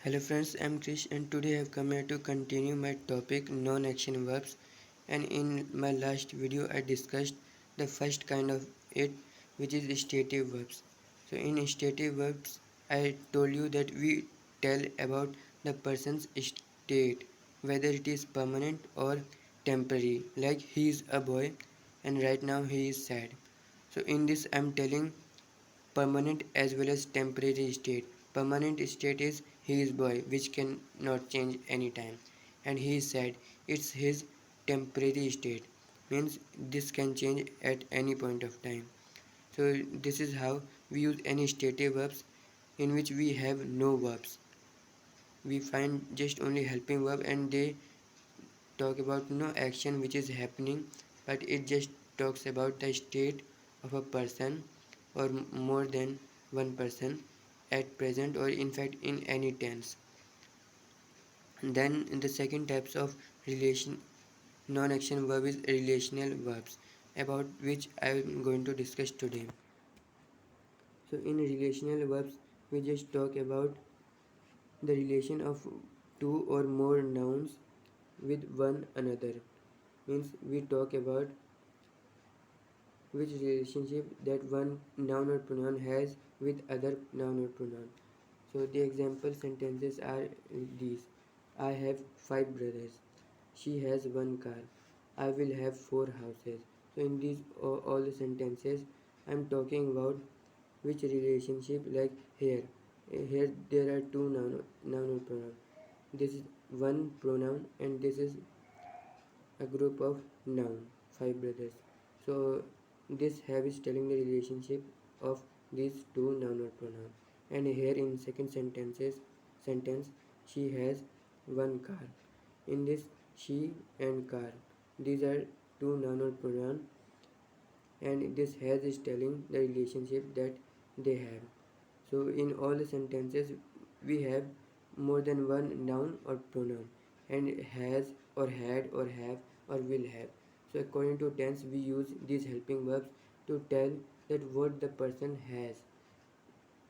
Hello friends, I'm Krish and today I have come here to continue my topic non-action verbs, and in my last video I discussed the first kind of it, which is stative verbs. So in stative verbs I told you that we tell about the person's state, whether it is permanent or temporary, like he is a boy and right now he is sad. So in this I'm telling permanent as well as temporary state. Permanent state is he is boy, which cannot change anytime, and he is sad. It's his temporary state, means this can change at any point of time. So this is how we use any stative verbs in which we have no verbs. We find just only helping verb, and they talk about no action which is happening, but it just talks about the state of a person or more than one person at present or in fact in any tense. Then the second types of relation non-action verb is relational verbs, about which I am going to discuss today. So in relational verbs we just talk about the relation of two or more nouns with one another, means we talk about which relationship that one noun or pronoun has with other noun or pronoun. So the example sentences are these: I have 5 brothers. She has 1 car. I will have 4 houses. So in these all the sentences, I'm talking about which relationship, like here. Here there are two noun or pronoun. This is one pronoun and this is a group of noun, 5 brothers. So this have is telling the relationship of these two noun or pronoun. And here in second sentence, she has 1 car. In this she and car, these are two noun or pronoun, and this has is telling the relationship that they have. So in all the sentences we have more than one noun or pronoun, and has or had or have or will have. So according to tense we use these helping verbs to tell that what the person has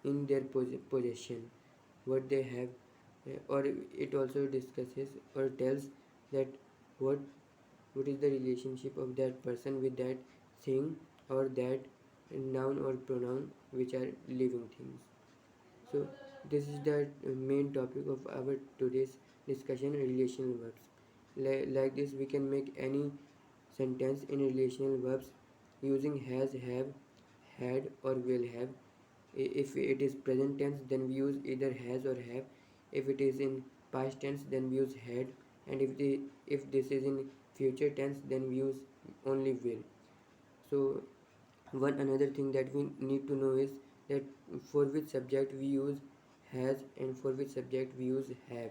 in their possession, what they have, or it also discusses or tells that what what is the relationship of that person with that thing or that noun or pronoun which are living things. So this is the main topic of our today's discussion, relational verbs. Like this we can make any sentence in relational verbs using has, have, had or will have. If it is present tense then we use either has or have. If it is in past tense then we use had, and if this is in future tense then we use only will. So one another thing that we need to know is that for which subject we use has and for which subject we use have.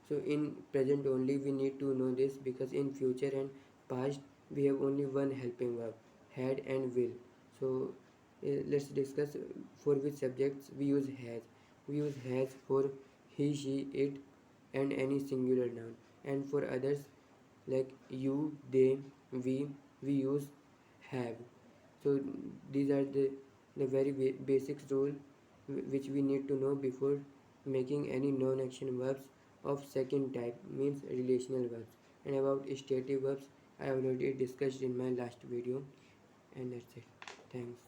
So in present only we need to know this, because in future and past we have only one helping verb, had and will. So let's discuss for which subjects we use has. We use has for he, she, it and any singular noun, and for others like you, they, we use have. So these are the very basic rule which we need to know before making any non-action verbs of second type, means relational verbs. And about stative verbs I already discussed in my last video, and that's it. Thanks.